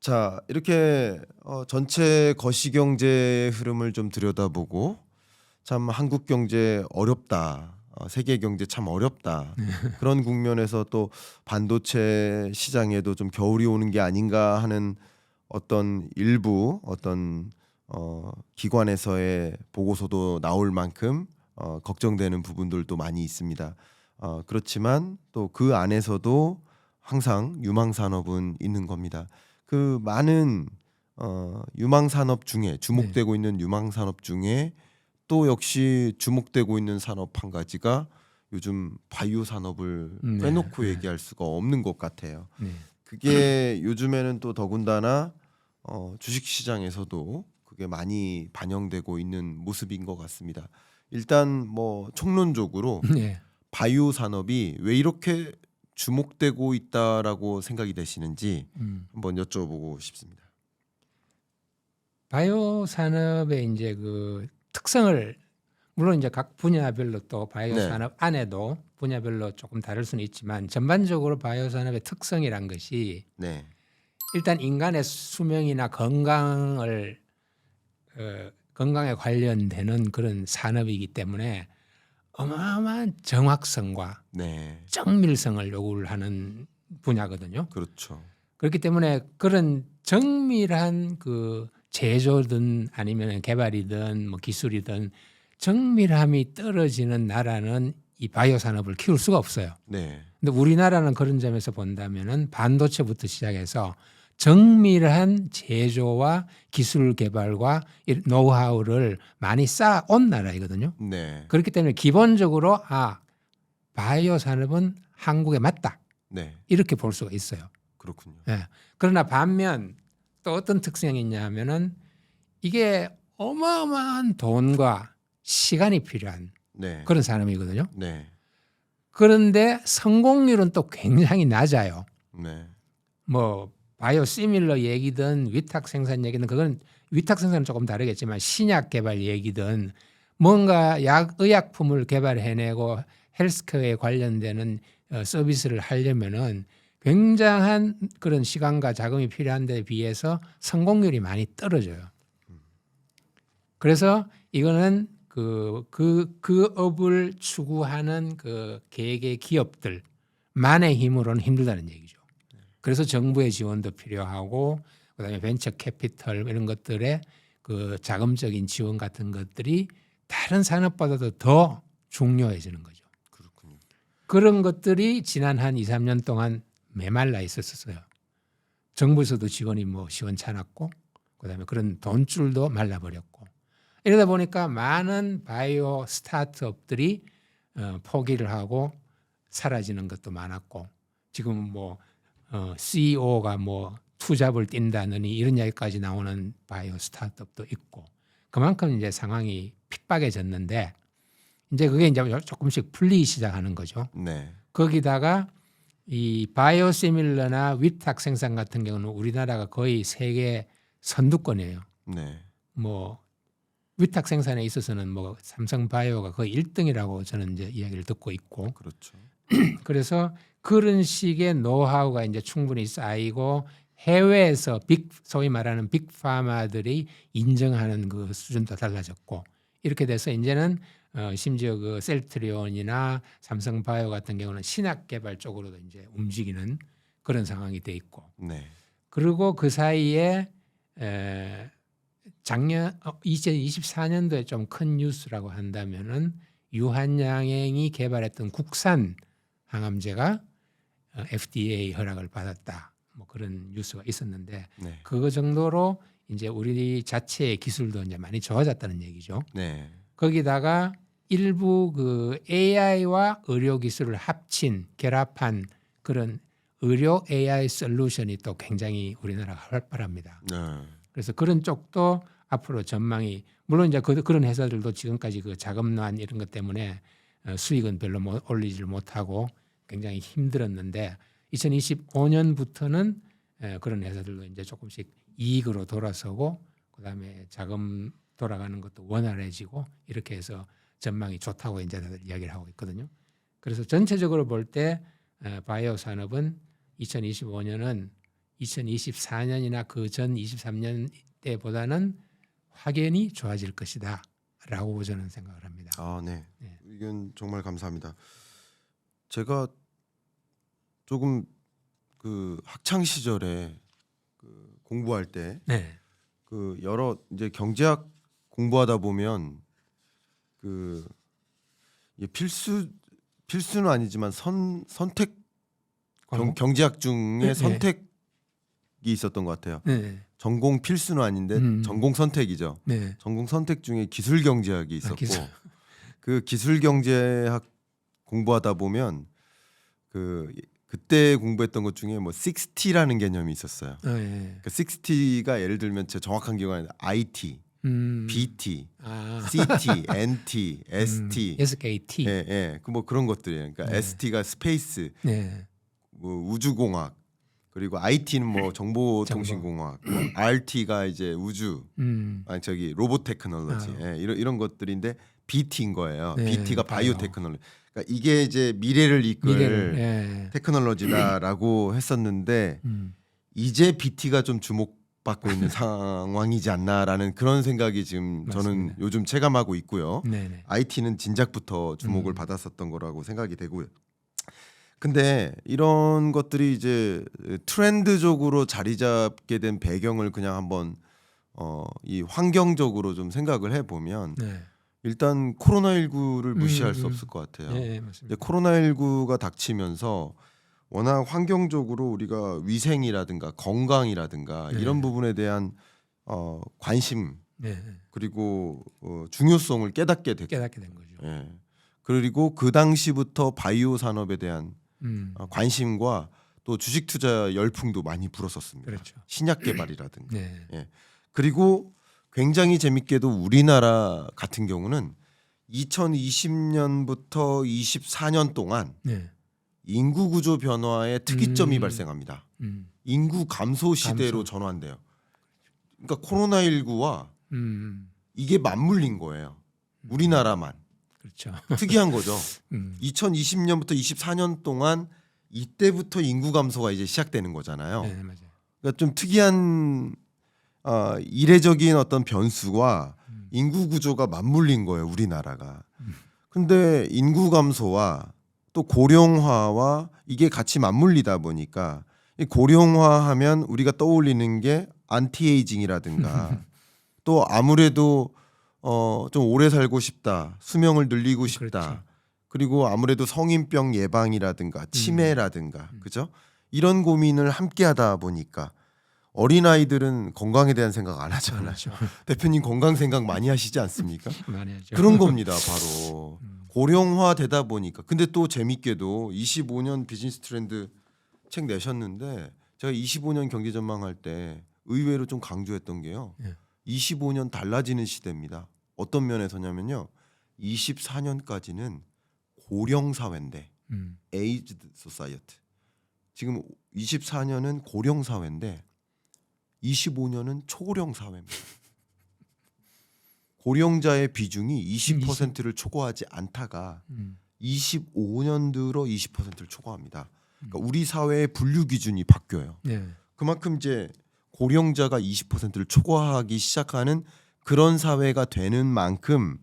자, 이렇게 전체 거시경제 흐름을 좀 들여다보고 참 한국 경제 어렵다. 세계 경제 참 어렵다. 그런 국면에서 또 반도체 시장에도 좀 겨울이 오는 게 아닌가 하는 어떤 일부 어떤 기관에서의 보고서도 나올 만큼 걱정되는 부분들도 많이 있습니다. 그렇지만 또 그 안에서도 항상 유망 산업은 있는 겁니다. 그 많은 유망 산업 중에 네. 주목되고 있는 유망 산업 중에 또 역시 주목되고 있는 산업 한 가지가 요즘 바이오 산업을 네. 빼놓고 네. 얘기할 수가 없는 것 같아요. 네. 그게 요즘에는 또 더군다나 주식 시장에서도 그게 많이 반영되고 있는 모습인 것 같습니다. 일단 뭐 총론적으로 네. 바이오 산업이 왜 이렇게 주목되고 있다라고 생각이 되시는지 한번 여쭤보고 싶습니다. 바이오 산업의 이제 그 특성을 물론 이제 각 분야별로 또 바이오 네. 산업 안에도 분야별로 조금 다를 수는 있지만 전반적으로 바이오 산업의 특성이란 것이 네. 일단 인간의 수명이나 건강을 건강에 관련되는 그런 산업이기 때문에 어마어마한 정확성과 네. 정밀성을 요구를 하는 분야거든요. 그렇죠. 그렇기 때문에 그런 정밀한 그 제조든 아니면 개발이든 뭐 기술이든 정밀함이 떨어지는 나라는 이 바이오 산업을 키울 수가 없어요. 네. 근데 우리나라는 그런 점에서 본다면은 반도체부터 시작해서 정밀한 제조와 기술 개발과 이 노하우를 많이 쌓아온 나라이거든요. 네. 그렇기 때문에 기본적으로 바이오 산업은 한국에 맞다. 네. 이렇게 볼 수가 있어요. 그렇군요. 예. 그러나 반면 또 어떤 특성이 있냐 하면은 이게 어마어마한 돈과 시간이 필요한 네. 그런 산업이거든요. 네. 그런데 성공률은 또 굉장히 낮아요. 네. 뭐 바이오 시밀러 얘기든 위탁 생산 얘기든 그건 위탁 생산은 조금 다르겠지만 신약 개발 얘기든 뭔가 의약품을 개발해내고 헬스케어에 관련되는 서비스를 하려면은 굉장한 그런 시간과 자금이 필요한 데 비해서 성공률이 많이 떨어져요. 그래서 이거는 그 업을 추구하는 그 개개 기업들만의 힘으로는 힘들다는 얘기죠. 그래서 정부의 지원도 필요하고 그다음에 벤처 캐피털 이런 것들의 그 자금적인 지원 같은 것들이 다른 산업보다도 더 중요해지는 거죠. 그렇군요. 그런 것들이 지난 한 2, 3년 동안 메말라 있었어요. 정부에서도 지원이 뭐 시원찮았고 그다음에 그런 돈줄도 말라버렸고 이러다 보니까 많은 바이오 스타트업들이 포기를 하고 사라지는 것도 많았고 지금 뭐 CEO가 뭐 투잡을 뛴다느니 이런 이야기까지 나오는 바이오 스타트업도 있고 그만큼 이제 상황이 핍박해졌는데 이제 그게 이제 조금씩 풀리기 시작하는 거죠. 네. 거기다가 이 바이오시밀러나 위탁 생산 같은 경우는 우리나라가 거의 세계 선두권이에요. 네. 뭐 위탁 생산에 있어서는 뭐 삼성바이오가 거의 1등이라고 저는 이제 이야기를 듣고 있고 그렇죠. 그래서 그런 식의 노하우가 이제 충분히 쌓이고 해외에서 소위 말하는 빅파마들이 인정하는 그 수준도 달라졌고 이렇게 돼서 이제는 심지어 그 셀트리온이나 삼성바이오 같은 경우는 신약 개발 쪽으로도 이제 움직이는 그런 상황이 돼 있고 네. 그리고 그 사이에 작년 2024년도에 좀 큰 뉴스라고 한다면은 유한양행이 개발했던 국산 항암제가 FDA 허락을 받았다. 뭐 그런 뉴스가 있었는데 네. 그거 정도로 이제 우리 자체의 기술도 이제 많이 좋아졌다는 얘기죠. 네. 거기다가 일부 그 AI와 의료 기술을 합친 결합한 그런 의료 AI 솔루션이 또 굉장히 우리나라가 활발합니다. 네. 그래서 그런 쪽도 앞으로 전망이 물론 이제 그런 회사들도 지금까지 그 자금난 이런 것 때문에 수익은 별로 올리지를 못하고 굉장히 힘들었는데 2025년부터는 그런 회사들도 이제 조금씩 이익으로 돌아서고 그다음에 자금 돌아가는 것도 원활해지고 이렇게 해서 전망이 좋다고 이제 다들 이야기를 하고 있거든요. 그래서 전체적으로 볼 때 바이오 산업은 2025년은 2024년이나 그 전 23년 때보다는 확연히 좋아질 것이다라고 저는 생각을 합니다. 아, 네. 네. 의견 정말 감사합니다. 제가 조금 그 학창 시절에 그 공부할 때 네. 그 여러 이제 경제학 공부하다 보면 그 이게 필수는 아니지만 선택 과목? 경제학 중에 네. 선택이 있었던 것 같아요. 네. 전공 필수는 아닌데 전공 선택이죠. 네. 전공 선택 중에 기술 경제학이 있었고 기술. 그 기술 경제학 공부하다 보면 그때 공부했던 것 중에 뭐 60라는 개념이 있었어요. 네. 그 60가 예를 들면 제 정확한 기억은 아닌데 IT, BT, 아. CT, NT, ST, SKT. 예, 예, 그 뭐 그런 것들이에요. 그러니까 네. ST가 스페이스, 네. 뭐 우주공학, 그리고 IT는 뭐 정보통신공학, 뭐 RT가 이제 우주, 아니 저기 로봇 테크놀로지, 예, 이런 것들인데 BT인 거예요. 네, BT가 바이오 바이오. 테크놀로지. 그러니까 이게 이제 미래를 이끌 미래를. 예. 테크놀로지다라고 했었는데 이제 BT가 좀 주목받고 있는 상황이지 않나라는 그런 생각이 지금 저는 맞습니다. 요즘 체감하고 있고요. 네네. IT는 진작부터 주목을 받았었던 거라고 생각이 되고요. 근데 이런 것들이 이제 트렌드적으로 자리 잡게 된 배경을 그냥 한번 이 환경적으로 좀 생각을 해보면 네. 일단 코로나19를 무시할 수 없을 것 같아요. 네, 이제 맞습니다. 코로나19가 닥치면서 워낙 환경적으로 우리가 위생이라든가 건강이라든가 네. 이런 부분에 대한 관심 네. 그리고 중요성을 깨닫게 됐고, 깨닫게 된 거죠. 예. 그리고 그 당시부터 바이오 산업에 대한 관심과 또 주식 투자 열풍도 많이 불었었습니다. 그렇죠. 신약 개발이라든가. 네. 예. 그리고 굉장히 재밌게도 우리나라 같은 경우는 2020년부터 24년 동안 네. 인구 구조 변화에 특이점이 발생합니다. 인구 감소 시대로 감소. 전환돼요. 그러니까 코로나19와 이게 맞물린 거예요. 우리나라만. 그렇죠. 특이한 거죠. 嗯 2020년부터 24년 동안 이때부터 인구 감소가 이제 시작되는 거잖아요. 네, 맞아요. 그러니까 좀 특이한 이례적인 어떤 변수와 인구 구조가 맞물린 거예요, 우리나라가. 근데 인구 감소와 또 고령화와 이게 같이 맞물리다 보니까 이 고령화하면 우리가 떠올리는 게 안티에이징이라든가 또 아무래도 좀 오래 살고 싶다, 수명을 늘리고 싶다. 그렇죠. 그리고 아무래도 성인병 예방이라든가 치매라든가 그죠? 이런 고민을 함께 하다 보니까 어린아이들은 건강에 대한 생각 안 하잖아요. 그렇죠. 대표님 건강 생각 많이 하시지 않습니까? 많이 하죠. 그런 겁니다, 바로. 고령화 되다 보니까. 근데 또 재밌게도 25년 비즈니스 트렌드 책 내셨는데 제가 25년 경제 전망할 때 의외로 좀 강조했던 게요. 예. 25년 달라지는 시대입니다. 어떤 면에서냐면요. 24년까지는 고령 사회인데 aged society. 지금 24년은 고령 사회인데 25년은 초고령 사회입니다. 고령자의 비중이 20%를 초과하지 않다가 25년 들어 20%를 초과합니다. 그러니까 우리 사회의 분류 기준이 바뀌어요. 네. 그만큼 이제 고령자가 20%를 초과하기 시작하는 그런 사회가 되는 만큼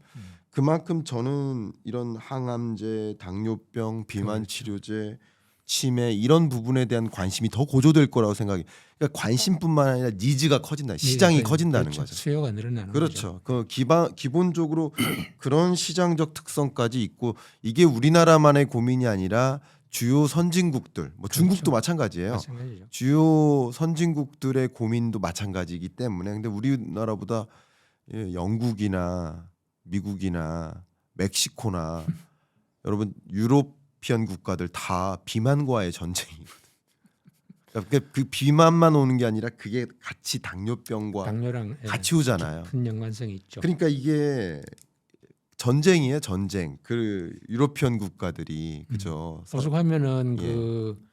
그만큼 저는 이런 항암제, 당뇨병, 비만 치료제, 치매 이런 부분에 대한 관심이 더 고조될 거라고 생각해요. 그러니까 관심뿐만 아니라 니즈가 커진다, 시장이 커진다는 그렇죠. 거죠. 수요가 늘어나는 그렇죠. 거죠. 그 기본적으로 그런 시장적 특성까지 있고 이게 우리나라만의 고민이 아니라 주요 선진국들, 뭐 중국도 마찬가지예요. 마찬가지죠. 주요 선진국들의 고민도 마찬가지이기 때문에 근데 우리나라보다 영국이나 미국이나 멕시코나 여러분 유로피안 국가들 다 비만과의 전쟁이거든요. 그러니까 그 비만만 오는 게 아니라 그게 같이 당뇨병과 당뇨랑 같이 오잖아요. 깊은 연관성이 있죠. 그러니까 이게 전쟁이에요, 전쟁. 그 유로피안 국가들이 그죠. 소속하면은 예. 그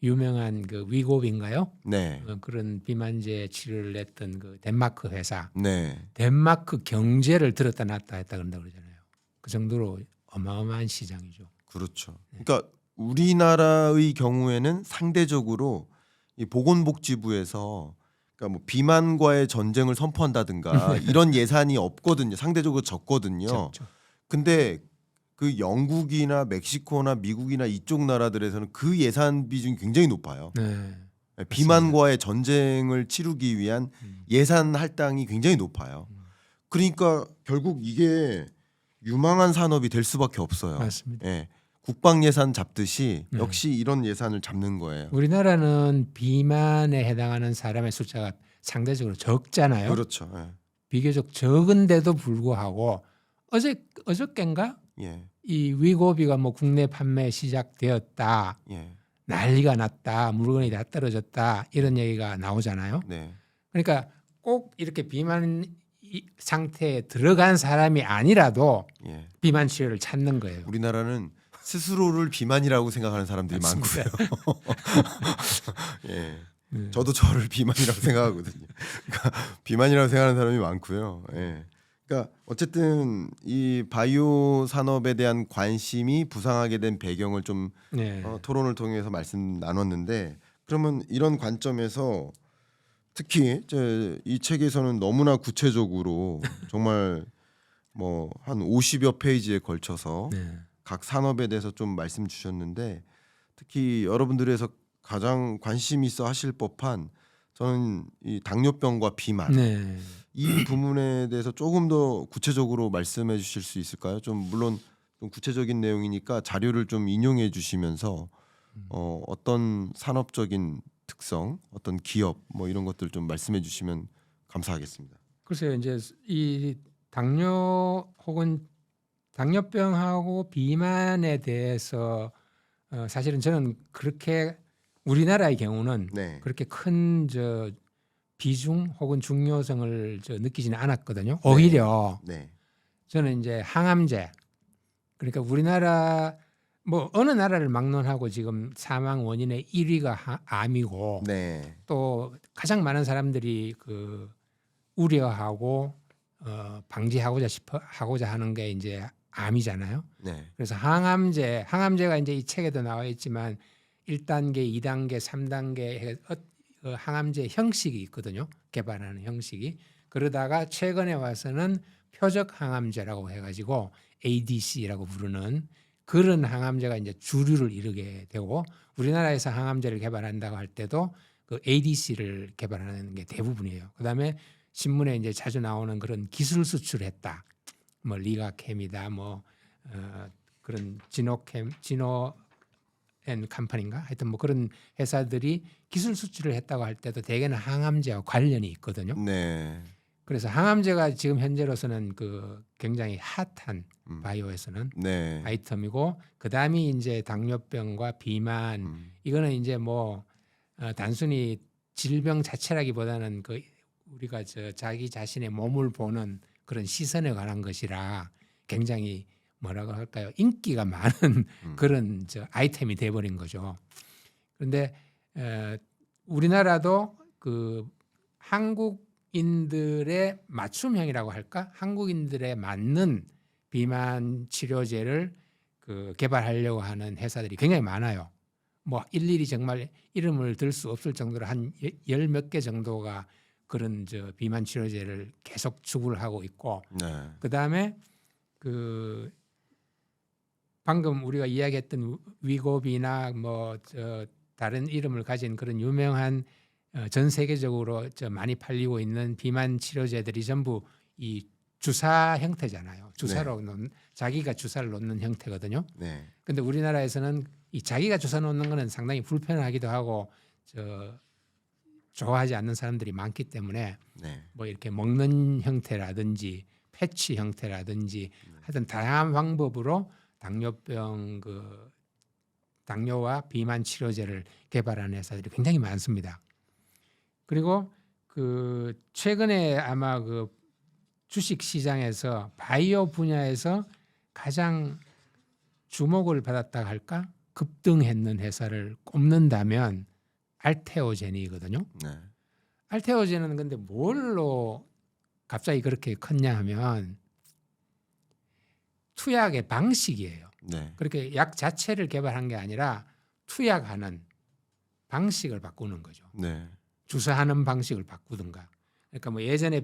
유명한 그 위고비인가요? 네, 그런 비만제 치료를 냈던 그 덴마크 회사. 네, 덴마크 경제를 들었다 놨다 했다 그런다 그러잖아요. 그 정도로 어마어마한 시장이죠. 그렇죠. 그러니까 우리나라의 경우에는 상대적으로 이 보건복지부에서 그러니까 뭐 비만과의 전쟁을 선포한다든가 이런 예산이 없거든요. 상대적으로 적거든요. 적죠. 근데 그 영국이나 멕시코나 미국이나 이쪽 나라들에서는 그 예산 비중이 굉장히 높아요. 네. 비만과의 전쟁을 치르기 위한 예산 할당이 굉장히 높아요. 그러니까 결국 이게 유망한 산업이 될 수밖에 없어요. 맞습니다. 예. 국방 예산 잡듯이 네. 역시 이런 예산을 잡는 거예요. 우리나라는 비만에 해당하는 사람의 숫자가 상대적으로 적잖아요. 그렇죠. 예. 비교적 적은데도 불구하고 어저께인가 예. 이 위고비가 뭐 국내 판매 시작되었다. 예. 난리가 났다. 물건이 다 떨어졌다. 이런 얘기가 나오잖아요. 네. 그러니까 꼭 이렇게 비만 상태에 들어간 사람이 아니라도 예. 비만 치료를 찾는 거예요. 우리나라는 스스로를 비만이라고 생각하는 사람들이 맞습니다. 많고요. 예. 네. 저도 저를 비만이라고 생각하거든요. 그러니까 비만이라고 생각하는 사람이 많고요. 예. 그러니까 어쨌든 이 바이오 산업에 대한 관심이 부상하게 된 배경을 좀 네. 토론을 통해서 말씀 나눴는데 그러면 이런 관점에서 특히 이 책에서는 너무나 구체적으로 정말 뭐 한 50여 페이지에 걸쳐서 네. 각 산업에 대해서 좀 말씀 주셨는데 특히 여러분들에서 가장 관심 있어 하실 법한 저는 이 당뇨병과 비만 네. 이 부분에 대해서 조금 더 구체적으로 말씀해 주실 수 있을까요? 좀 물론 좀 구체적인 내용이니까 자료를 좀 인용해 주시면서 어떤 산업적인 특성, 어떤 기업 뭐 이런 것들 좀 말씀해 주시면 감사하겠습니다. 글쎄요, 이제 이 당뇨 혹은 당뇨병하고 비만에 대해서 사실은 저는 그렇게 우리나라의 경우는 네. 그렇게 큰 비중 혹은 중요성을 느끼지는 않았거든요. 오히려 네. 저는 이제 항암제, 그러니까 우리나라 뭐 어느 나라를 막론하고 지금 사망 원인의 1위가 암이고 네. 또 가장 많은 사람들이 우려하고 방지하고자 하는 게 이제 암이잖아요. 네. 그래서 항암제가 이제 이 책에도 나와 있지만 1단계, 2단계, 3단계 항암제 형식이 있거든요. 개발하는 형식이. 그러다가 최근에 와서는 표적 항암제라고 해가지고 ADC라고 부르는 그런 항암제가 이제 주류를 이루게 되고 우리나라에서 항암제를 개발한다고 할 때도 그 ADC를 개발하는 게 대부분이에요. 그다음에 신문에 이제 자주 나오는 그런 기술 수출했다. 뭐 리가캠이다. 뭐 그런 지노 앤 컴퍼니인가 하여튼 뭐 그런 회사들이 기술 수출을 했다고 할 때도 대개는 항암제와 관련이 있거든요. 네. 그래서 항암제가 지금 현재로서는 굉장히 핫한 바이오에서는 네. 아이템이고 그다음이 이제 당뇨병과 비만 이거는 이제 뭐 단순히 질병 자체라기보다는 우리가 자기 자신의 몸을 보는 그런 시선에 관한 것이라 굉장히 뭐라고 할까요? 인기가 많은 그런 아이템이 돼버린 거죠. 그런데 우리나라도 한국인들의 맞춤형이라고 할까? 한국인들의 맞는 비만 치료제를 개발하려고 하는 회사들이 굉장히 많아요. 뭐 일일이 정말 이름을 들 수 없을 정도로 한 열 몇 개 정도가 그런 비만 치료제를 계속 추구를 하고 있고 네. 그다음에 방금 우리가 이야기했던 위고비나 뭐 다른 이름을 가진 그런 유명한 전 세계적으로 많이 팔리고 있는 비만 치료제들이 전부 이 주사 형태잖아요. 주사로 자기가 주사를 놓는 형태거든요. 네. 근데 우리나라에서는 이 자기가 주사 놓는 거는 상당히 불편하기도 하고 좋아하지 않는 사람들이 많기 때문에 네. 뭐 이렇게 먹는 형태라든지 패치 형태라든지 하여튼 다양한 방법으로 당뇨와 비만 치료제를 개발하는 회사들이 굉장히 많습니다. 그리고 최근에 아마 주식 시장에서 바이오 분야에서 가장 주목을 받았다 할까? 급등했는 회사를 꼽는다면 알테오젠이거든요. 네. 알테오젠은 근데 뭘로 갑자기 그렇게 컸냐 하면 투약의 방식이에요. 네. 그렇게 약 자체를 개발한 게 아니라 투약하는 방식을 바꾸는 거죠. 네. 주사하는 방식을 바꾸든가. 그러니까 뭐 예전에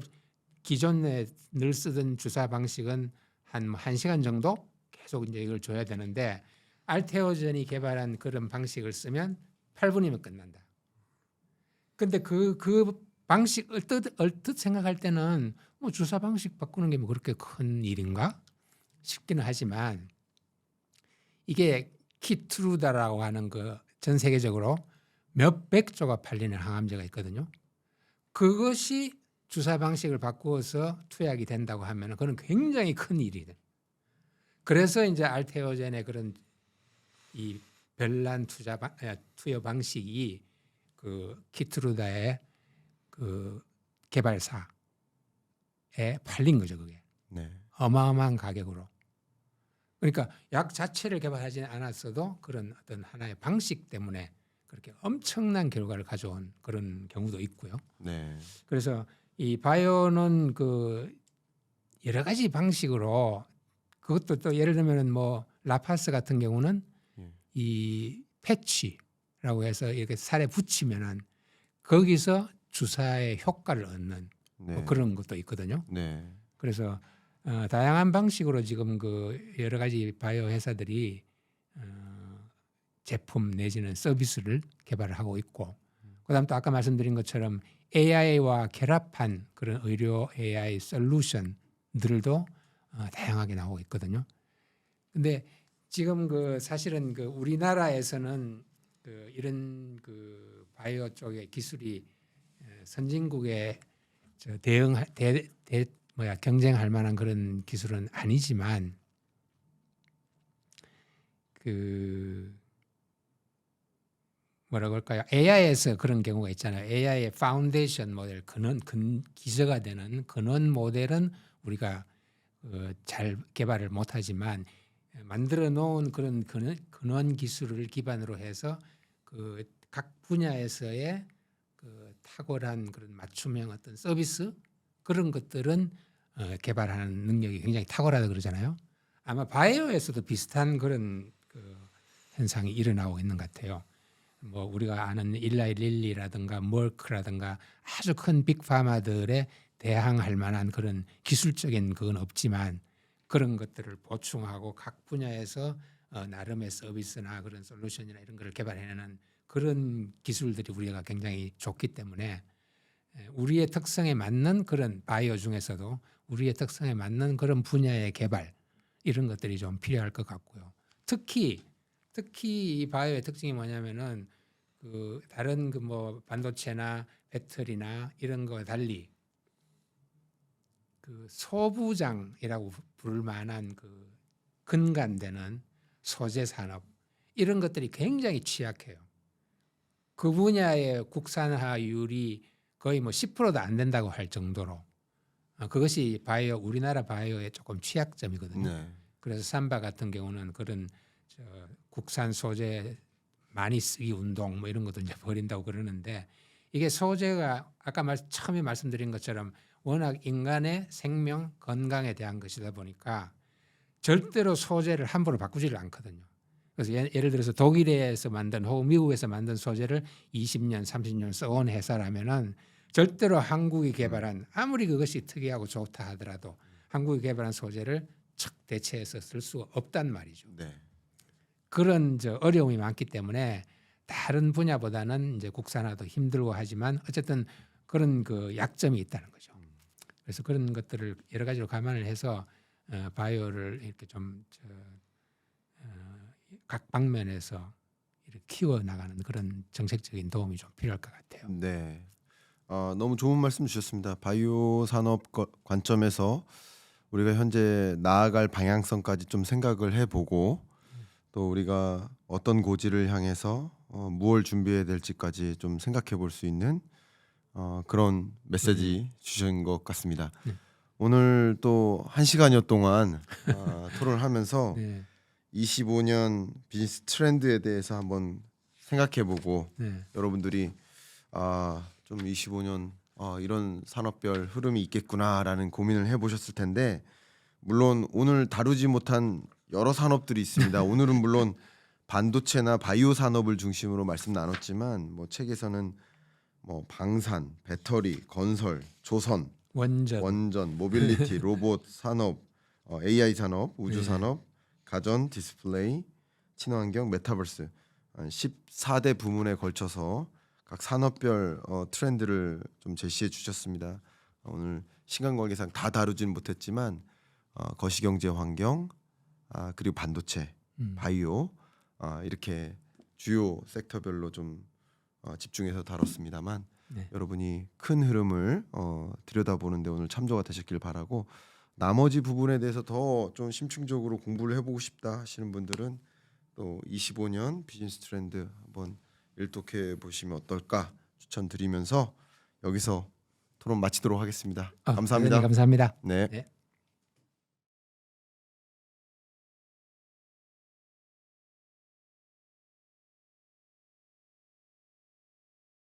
기존에 늘 쓰던 주사 방식은 한 1시간 정도 계속 이제 이걸 줘야 되는데 알테오젠이 개발한 그런 방식을 쓰면 8분이면 끝난다. 근데 그 방식 얼뜻 생각할 때는 뭐 주사 방식 바꾸는 게 뭐 그렇게 큰 일인가 싶기는 하지만 이게 키트루다라고 하는 그 전 세계적으로 몇백 조가 팔리는 항암제가 있거든요. 그것이 주사 방식을 바꾸어서 투약이 된다고 하면 그건 굉장히 큰 일이에요. 그래서 이제 알테오젠의 그런 이 별난 투여 방식이 그 키트루다의 그 개발사에 팔린 거죠, 그게. 네. 어마어마한 가격으로. 그러니까 약 자체를 개발하지 않았어도 그런 어떤 하나의 방식 때문에 그렇게 엄청난 결과를 가져온 그런 경우도 있고요. 네. 그래서 이 바이오는 그 여러 가지 방식으로 그것도 또 예를 들면은 뭐 라파스 같은 경우는 예. 이 패치라고 해서 이렇게 살에 붙이면은 거기서 주사의 효과를 얻는 네. 뭐 그런 것도 있거든요. 네. 그래서 다양한 방식으로 지금 그 여러 가지 바이오 회사들이 제품 내지는 서비스를 개발을 하고 있고, 그다음 또 아까 말씀드린 것처럼 AI와 결합한 그런 의료 AI 솔루션들도 다양하게 나오고 있거든요. 근데 지금 그 사실은 그 우리나라에서는 그 이런 그 바이오 쪽의 기술이 선진국에 경쟁할 만한 그런 기술은 아니지만 그 뭐라고 할까요? AI에서 그런 경우가 있잖아요. AI의 파운데이션 모델, 기저가 되는 근원 모델은 우리가 잘 개발을 못하지만 만들어 놓은 그런 근원 기술을 기반으로 해서 그 각 분야에서의 그 탁월한 그런 맞춤형 어떤 서비스 그런 것들은 개발하는 능력이 굉장히 탁월하다 그러잖아요. 아마 바이오에서도 비슷한 그런 그 현상이 일어나고 있는 것 같아요. 뭐 우리가 아는 일라이 릴리라든가 머크라든가 아주 큰 빅파마들에 대항할 만한 그런 기술적인 그건 없지만 그런 것들을 보충하고 각 분야에서 나름의 서비스나 그런 솔루션이나 이런 거를 개발해내는 그런 기술들이 우리가 굉장히 좋기 때문에 우리의 특성에 맞는 그런 바이오 중에서도 우리의 특성에 맞는 그런 분야의 개발 이런 것들이 좀 필요할 것 같고요. 특히 이 바이오의 특징이 뭐냐면은 그 다른 그 뭐 반도체나 배터리나 이런 거와 달리 그 소부장이라고 부를 만한 그 근간되는 소재 산업 이런 것들이 굉장히 취약해요. 그 분야의 국산화율이 거의 뭐 10%도 안 된다고 할 정도로 그것이 우리나라 바이오의 조금 취약점이거든요. 네. 그래서 삼바 같은 경우는 그런 국산 소재 많이 쓰기 운동 뭐 이런 것도 이제 벌인다고 그러는데 이게 소재가 아까 처음에 말씀드린 것처럼 워낙 인간의 생명 건강에 대한 것이다 보니까 절대로 소재를 함부로 바꾸지를 않거든요. 그래서 예를 들어서 독일에서 만든 혹은 미국에서 만든 소재를 20년, 30년 써온 회사라면은 절대로 한국이 개발한 아무리 그것이 특이하고 좋다 하더라도 한국이 개발한 소재를 척 대체해서 쓸 수가 없단 말이죠. 네. 그런 어려움이 많기 때문에 다른 분야보다는 이제 국산화도 힘들고 하지만 어쨌든 그런 그 약점이 있다는 거죠. 그래서 그런 것들을 여러 가지로 감안을 해서 바이오를 이렇게 좀 각 방면에서 이렇게 키워 나가는 그런 정책적인 도움이 좀 필요할 것 같아요. 네. 너무 좋은 말씀 주셨습니다. 바이오 산업 관점에서 우리가 현재 나아갈 방향성까지 좀 생각을 해보고 또 우리가 어떤 고지를 향해서 무엇을 준비해야 될지까지 좀 생각해 볼 수 있는 그런 메시지 주신 것 같습니다. 오늘 또 1시간여 동안 토론하면서 네. 25년 비즈니스 트렌드에 대해서 한번 생각해보고 네. 여러분들이 좀 25년 이런 산업별 흐름이 있겠구나라는 고민을 해보셨을 텐데 물론 오늘 다루지 못한 여러 산업들이 있습니다. 오늘은 물론 반도체나 바이오 산업을 중심으로 말씀 나눴지만 뭐 책에서는 뭐 방산, 배터리, 건설, 조선, 원전, 모빌리티, 로봇 산업, AI 산업, 우주 산업, 가전, 디스플레이, 친환경, 메타버스 14대 부문에 걸쳐서 각 산업별 트렌드를 좀 제시해 주셨습니다. 오늘 시간 관계상 다 다루진 못했지만 거시경제 환경, 그리고 반도체, 바이오 이렇게 주요 섹터별로 좀 집중해서 다뤘습니다만 네. 여러분이 큰 흐름을 들여다보는데 오늘 참조가 되셨길 바라고 나머지 부분에 대해서 더 좀 심층적으로 공부를 해보고 싶다 하시는 분들은 또 25년 비즈니스 트렌드 한번 일독해 보시면 어떨까 추천드리면서 여기서 토론 마치도록 하겠습니다. 감사합니다. 감사합니다. 네. 네.